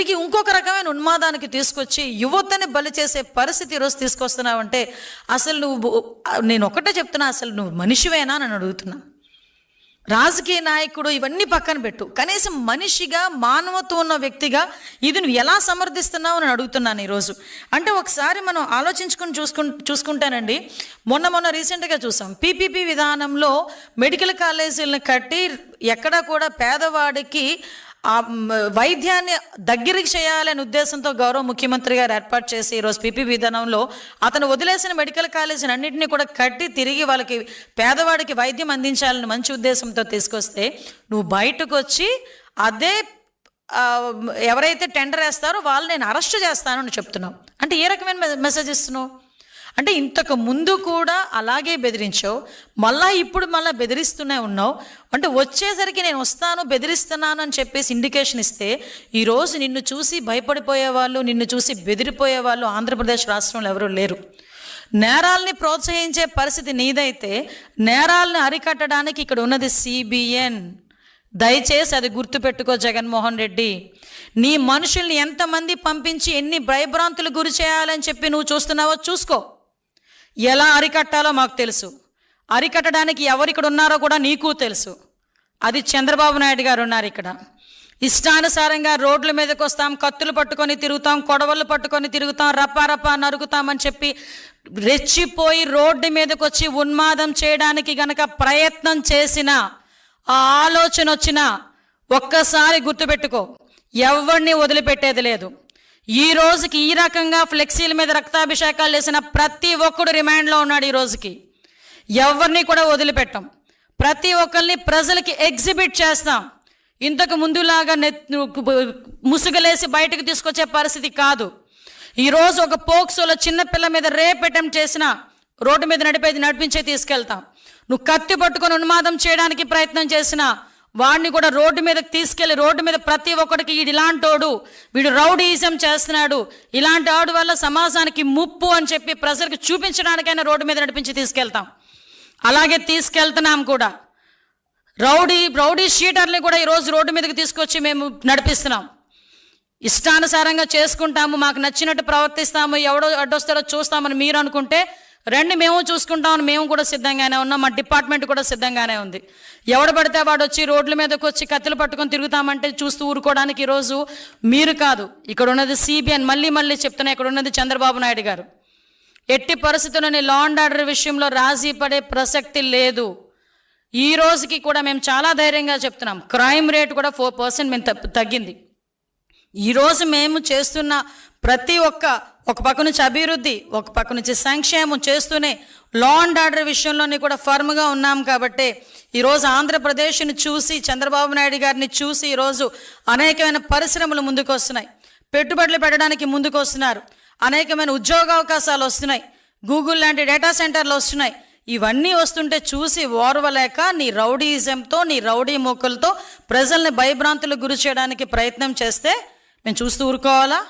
తిరిగి ఇంకొక రకమైన ఉన్మాదానికి తీసుకొచ్చి యువతని బలి చేసే పరిస్థితి ఈరోజు తీసుకొస్తున్నావంటే అసలు నేను ఒకటే చెప్తున్నా, అసలు నువ్వు మనిషివేనా అని అడుగుతున్నా. రాజకీయ నాయకుడు ఇవన్నీ పక్కన పెట్టు, కనీసం మనిషిగా మానవత్వం ఉన్న వ్యక్తిగా ఇది నువ్వు ఎలా సమర్థిస్తున్నావు అని అడుగుతున్నాను ఈరోజు. అంటే ఒకసారి మనం ఆలోచించుకుని చూసుకుంటానండి. మొన్న రీసెంట్గా చూసాం, పీపీపీ విధానంలో మెడికల్ కాలేజీలను కట్టి ఎక్కడా కూడా పేదవాడికి ఆ వైద్యాన్ని దగ్గరికి చేయాలనే ఉద్దేశంతో గౌరవ ముఖ్యమంత్రి గారు ఏర్పాటు చేసి ఈరోజు పీపీ విధానంలో అతను వదిలేసిన మెడికల్ కాలేజీని అన్నింటినీ కూడా కట్టి తిరిగి వాళ్ళకి పేదవాడికి వైద్యం అందించాలని మంచి ఉద్దేశంతో తీసుకొస్తే నువ్వు బయటకు వచ్చి అదే ఎవరైతే టెండర్ వేస్తారో వాళ్ళు నేను అరెస్ట్ చేస్తాను అని చెప్తున్నావు. అంటే ఏ రకమైన మెసేజ్ ఇస్తున్నావు? అంటే ఇంతకు ముందు కూడా అలాగే బెదిరించావు, ఇప్పుడు బెదిరిస్తూనే ఉన్నావు. అంటే వచ్చేసరికి నేను వస్తాను, బెదిరిస్తున్నాను అని చెప్పేసి ఇండికేషన్ ఇస్తే ఈరోజు నిన్ను చూసి భయపడిపోయేవాళ్ళు, నిన్ను చూసి బెదిరిపోయేవాళ్ళు ఆంధ్రప్రదేశ్ రాష్ట్రంలో ఎవరూ లేరు. నేరాల్ని ప్రోత్సహించే పరిస్థితి నీదైతే నేరాలను అరికట్టడానికి ఇక్కడ ఉన్నది CBN. దయచేసి అది గుర్తుపెట్టుకో జగన్మోహన్ రెడ్డి. నీ మనుషుల్ని ఎంతమంది పంపించి ఎన్ని భయభ్రాంతులు గురి చేయాలని చెప్పి నువ్వు చూస్తున్నావో చూసుకో. ఎలా అరికట్టాలో మాకు తెలుసు, అరికట్టడానికి ఎవరు ఇక్కడ ఉన్నారో కూడా నీకు తెలుసు. అది చంద్రబాబు నాయుడు గారు ఉన్నారు ఇక్కడ. ఇష్టానుసారంగా రోడ్ల మీదకి వస్తాం, కత్తులు పట్టుకొని తిరుగుతాం, కొడవళ్ళు పట్టుకొని తిరుగుతాం, రప్పా నరుకుతామని చెప్పి రెచ్చిపోయి రోడ్డు మీదకి వచ్చి ఉన్మాదం చేయడానికి గనక ప్రయత్నం చేసిన ఆ ఆలోచన వచ్చినా ఒక్కసారి గుర్తుపెట్టుకో, ఎవరిని వదిలిపెట్టేది లేదు. ఈ రోజుకి ఈ రకంగా ఫ్లెక్సీల మీద రక్తాభిషేకాలు చేసిన ప్రతి ఒక్కడు రిమాండ్లో ఉన్నాడు. ఈ రోజుకి ఎవరిని కూడా వదిలిపెట్టాం, ప్రతి ఒక్కరిని ప్రజలకి ఎగ్జిబిట్ చేస్తాం. ఇంతకు ముందులాగా ముసుగులేసి బయటకు తీసుకొచ్చే పరిస్థితి కాదు. ఈరోజు ఒక పోక్సోలో చిన్నపిల్ల మీద రేప్ అటెంప్ట్ చేసిన రోడ్డు మీద నడిపించే తీసుకెళ్తాం. నువ్వు కత్తి పట్టుకొని ఉన్మాదం చేయడానికి ప్రయత్నం చేసినా వాడిని కూడా రోడ్డు మీదకి తీసుకెళ్ళి రోడ్డు మీద ప్రతి ఒక్కడికి ఇలాంటోడు, వీడు రౌడీయిజం చేస్తున్నాడు, ఇలాంటి ఆడు వల్ల సమాజానికి ముప్పు అని చెప్పి ప్రజలకు చూపించడానికైనా రోడ్డు మీద నడిపించి తీసుకెళ్తాం. అలాగే తీసుకెళ్తున్నాం కూడా. రౌడీ షీటర్ని కూడా ఈరోజు రోడ్డు మీదకి తీసుకొచ్చి మేము నడిపిస్తున్నాం. ఇష్టానుసారంగా చేసుకుంటాము, మాకు నచ్చినట్టు ప్రవర్తిస్తాము, ఎవడో అడ్డొస్తాడో చూస్తామని మీరు అనుకుంటే రండి, మేము చూసుకుంటామని మేము కూడా సిద్ధంగానే ఉన్నాం. మా డిపార్ట్మెంట్ కూడా సిద్ధంగానే ఉంది. ఎవడు పడితే వాడు వచ్చి రోడ్ల మీదకి వచ్చి కత్తులు పట్టుకొని తిరుగుతామంటే చూస్తూ ఊరుకోవడానికి ఈరోజు మీరు కాదు, ఇక్కడ ఉన్నది CBN. మళ్ళీ చెప్తున్నా, ఇక్కడ ఉన్నది చంద్రబాబు నాయుడు గారు. ఎట్టి పరిస్థితుల్లోని లా అండ్ ఆర్డర్ విషయంలో రాజీ పడే ప్రసక్తి లేదు. ఈ రోజుకి కూడా మేము చాలా ధైర్యంగా చెప్తున్నాం, క్రైమ్ రేట్ కూడా 4% మేము తగ్గింది. ఈరోజు మేము చేస్తున్న ప్రతి ఒక పక్క నుంచి అభివృద్ధి, ఒక పక్క నుంచి సంక్షేమం చేస్తూనే లా అండ్ ఆర్డర్ విషయంలోని కూడా ఫర్మ్గా ఉన్నాం. కాబట్టి ఈరోజు ఆంధ్రప్రదేశ్ని చూసి, చంద్రబాబు నాయుడు గారిని చూసి ఈరోజు అనేకమైన పరిశ్రమలు ముందుకు వస్తున్నాయి, పెట్టుబడులు పెట్టడానికి ముందుకు వస్తున్నారు, అనేకమైన ఉద్యోగ అవకాశాలు వస్తున్నాయి, గూగుల్ లాంటి డేటా సెంటర్లు వస్తున్నాయి. ఇవన్నీ వస్తుంటే చూసి ఓర్వలేక నీ రౌడీయిజంతో, నీ రౌడీ మూకలతో ప్రజల్ని భయభ్రాంతులకు గురి చేయడానికి ప్రయత్నం చేస్తే మేము చూస్తూ ఊరుకోవాలా?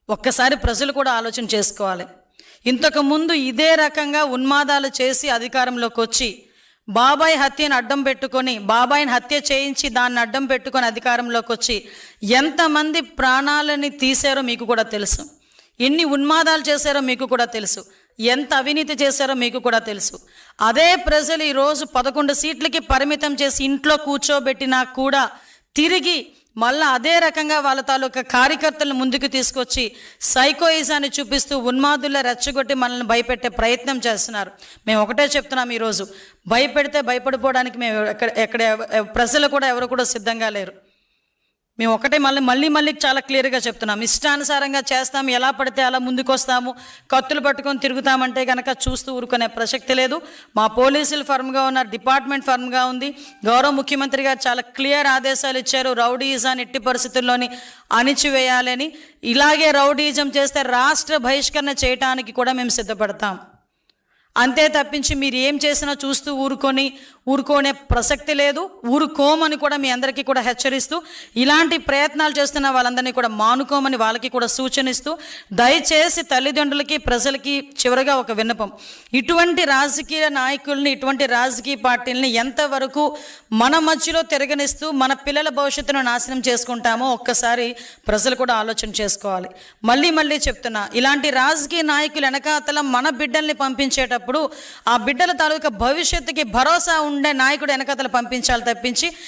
ఒక్కసారి ప్రజలు కూడా ఆలోచన చేసుకోవాలి. ఇంతకుముందు ఇదే రకంగా ఉన్మాదాలు చేసి అధికారంలోకి వచ్చి బాబాయ్ హత్యను అడ్డం పెట్టుకొని, బాబాయిని హత్య చేయించి దాన్ని అడ్డం పెట్టుకొని అధికారంలోకి వచ్చి ఎంతమంది ప్రాణాలని తీశారో మీకు కూడా తెలుసు, ఎన్ని ఉన్మాదాలు చేశారో మీకు కూడా తెలుసు, ఎంత అవినీతి చేశారో మీకు కూడా తెలుసు. అదే ప్రజలు ఈరోజు 11 సీట్లకి పరిమితం చేసి ఇంట్లో కూర్చోబెట్టినా కూడా తిరిగి మళ్ళీ అదే రకంగా వాళ్ళ తాలూకా కార్యకర్తలను ముందుకు తీసుకొచ్చి సైకోయిజాన్ని చూపిస్తూ ఉన్మాదుల్లో రెచ్చగొట్టి మనల్ని భయపెట్టే ప్రయత్నం చేస్తున్నారు. మేము ఒకటే చెప్తున్నాం, ఈరోజు భయపెడితే భయపడిపోవడానికి మేము ఎక్కడ ప్రజలు కూడా ఎవరు కూడా సిద్ధంగా లేరు. మేము ఒకటే మళ్ళీ చాలా క్లియర్గా చెప్తున్నాం, ఇష్టానుసారంగా చేస్తాము, ఎలా పడితే అలా ముందుకు వస్తాము, కత్తులు పట్టుకొని తిరుగుతామంటే కనుక చూస్తూ ఊరుకునే ప్రసక్తి లేదు. మా పోలీసులు ఫర్మ్గా ఉన్నారు, డిపార్ట్మెంట్ ఫర్మ్గా ఉంది. గౌరవ ముఖ్యమంత్రి గారు చాలా క్లియర్ ఆదేశాలు ఇచ్చారు, రౌడీయిజాన్ని ఎట్టి పరిస్థితుల్లోని అణిచివేయాలని. ఇలాగే రౌడీయిజం చేస్తే రాష్ట్ర బహిష్కరణ చేయడానికి కూడా మేము సిద్ధపడతాం. అంతే తప్పించి మీరు ఏం చేసినా చూస్తూ ఊరుకోనే ప్రసక్తి లేదు. ఊరుకోమని కూడా మీ అందరికీ కూడా హెచ్చరిస్తూ, ఇలాంటి ప్రయత్నాలు చేస్తున్న వాళ్ళందరినీ కూడా మానుకోమని వాళ్ళకి కూడా సూచనిస్తూ, దయచేసి తల్లిదండ్రులకి ప్రజలకి చివరిగా ఒక విన్నపం, ఇటువంటి రాజకీయ నాయకుల్ని, ఇటువంటి రాజకీయ పార్టీలని ఎంతవరకు మన మధ్యలో తిరగనిస్తూ మన పిల్లల భవిష్యత్తును నాశనం చేసుకుంటామో ఒక్కసారి ప్రజలు కూడా ఆలోచన చేసుకోవాలి. మళ్ళీ చెప్తున్నా, ఇలాంటి రాజకీయ నాయకులు వెనకాతల మన బిడ్డల్ని పంపించేటప్పుడు ఆ బిడ్డల తాలూకా భవిష్యత్తుకి భరోసా ఉండే నాయకుడు వెనకాతల పంపించాలి తప్పించి